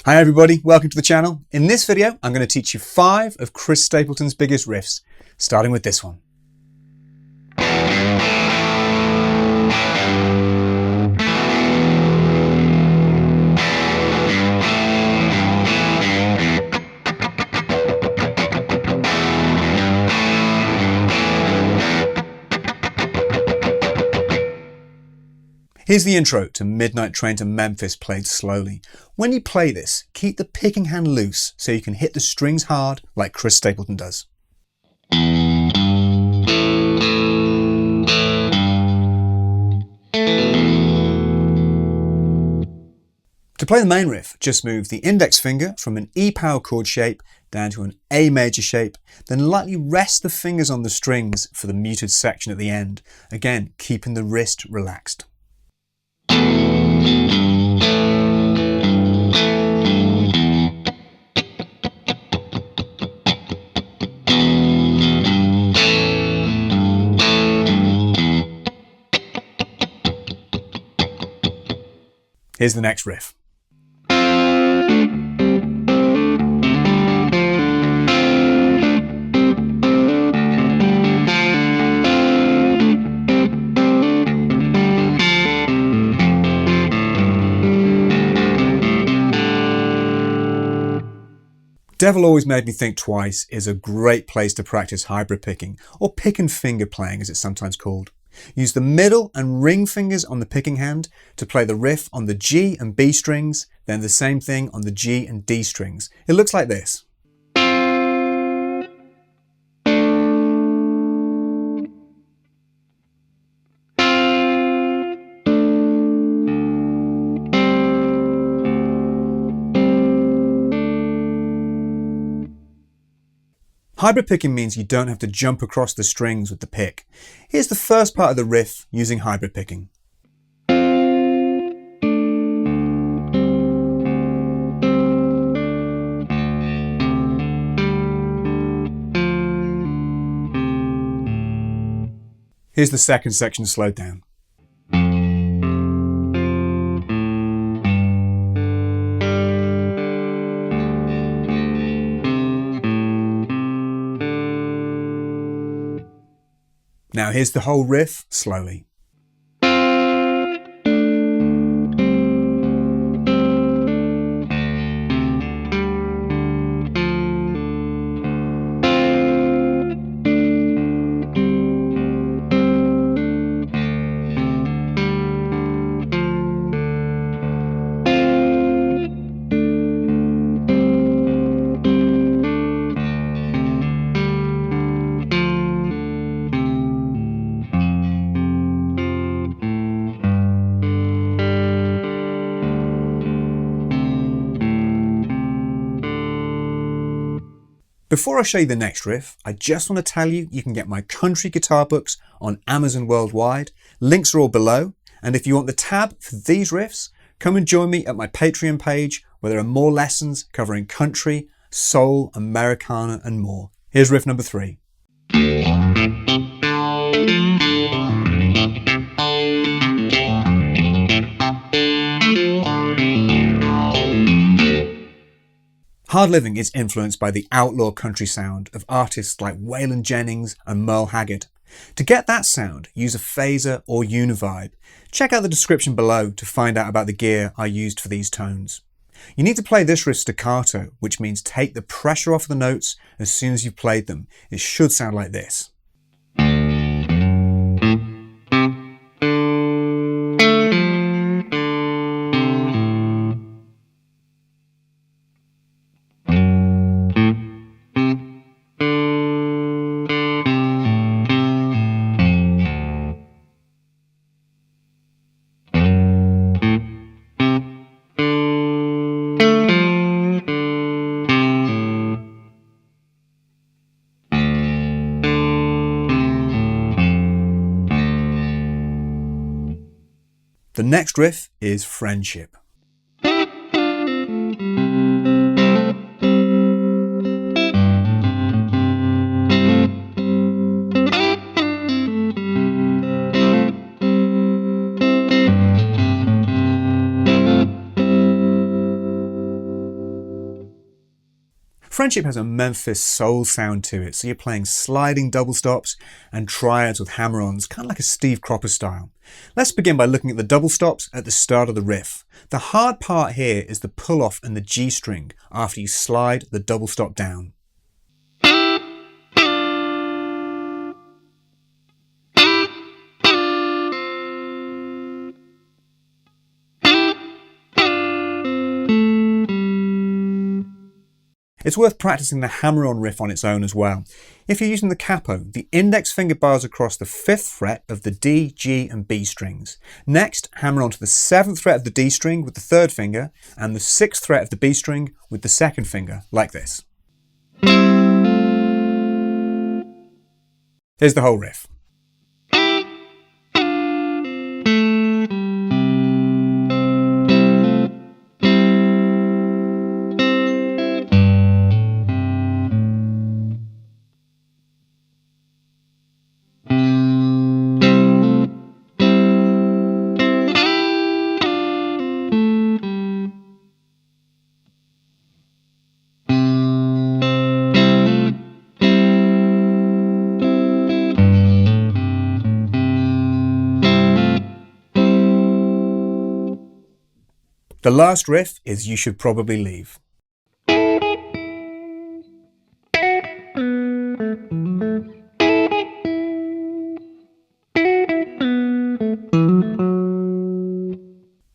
Hi everybody, welcome to the channel. In this video, I'm going to teach you 5 of Chris Stapleton's biggest riffs, starting with this one. Here's the intro to Midnight Train to Memphis played slowly. When you play this, keep the picking hand loose so you can hit the strings hard like Chris Stapleton does. To play the main riff, just move the index finger from an E power chord shape down to an A major shape, then lightly rest the fingers on the strings for the muted section at the end, again keeping the wrist relaxed. Here's the next riff. Devil Always Made Me Think Twice is a great place to practice hybrid picking, or pick and finger playing as it's sometimes called. Use the middle and ring fingers on the picking hand to play the riff on the G and B strings, then the same thing on the G and D strings. It looks like this. Hybrid picking means you don't have to jump across the strings with the pick. Here's the first part of the riff using hybrid picking. Here's the second section slowed down. Now here's the whole riff, slowly. Before I show you the next riff, I just want to tell you can get my country guitar books on Amazon worldwide. Links are all below. And if you want the tab for these riffs, come and join me at my Patreon page where there are more lessons covering country, soul, Americana and more. Here's riff number 3. Hard Living is influenced by the outlaw country sound of artists like Waylon Jennings and Merle Haggard. To get that sound, use a phaser or univibe. Check out the description below to find out about the gear I used for these tones. You need to play this riff staccato, which means take the pressure off the notes as soon as you've played them. It should sound like this. The next riff is Friendship. Friendship has a Memphis soul sound to it, so you're playing sliding double stops and triads with hammer-ons, kind of like a Steve Cropper style. Let's begin by looking at the double stops at the start of the riff. The hard part here is the pull-off and the G string after you slide the double stop down. It's worth practicing the hammer-on riff on its own as well. If you're using the capo, the index finger bars across the 5th fret of the D, G and B strings. Next, hammer onto the 7th fret of the D string with the 3rd finger and the 6th fret of the B string with the 2nd finger, like this. Here's the whole riff. The last riff is You Should Probably Leave.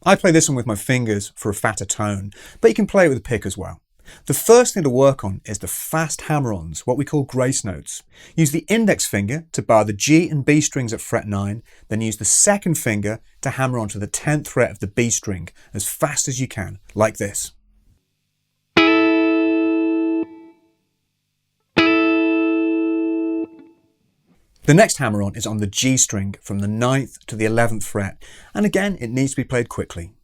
I play this one with my fingers for a fatter tone, but you can play it with a pick as well. The first thing to work on is the fast hammer-ons, what we call grace notes. Use the index finger to bar the G and B strings at fret 9, then use the 2nd finger to hammer onto the 10th fret of the B string as fast as you can, like this. The next hammer-on is on the G string from the 9th to the 11th fret, and again it needs to be played quickly.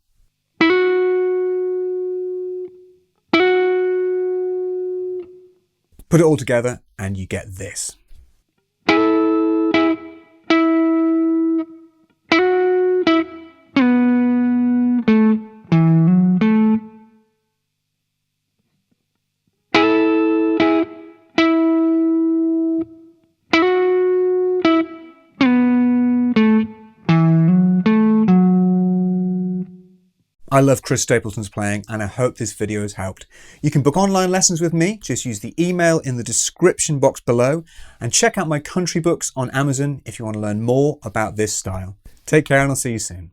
Put it all together and you get this. I love Chris Stapleton's playing and I hope this video has helped. You can book online lessons with me, just use the email in the description box below and check out my country books on Amazon if you want to learn more about this style. Take care and I'll see you soon.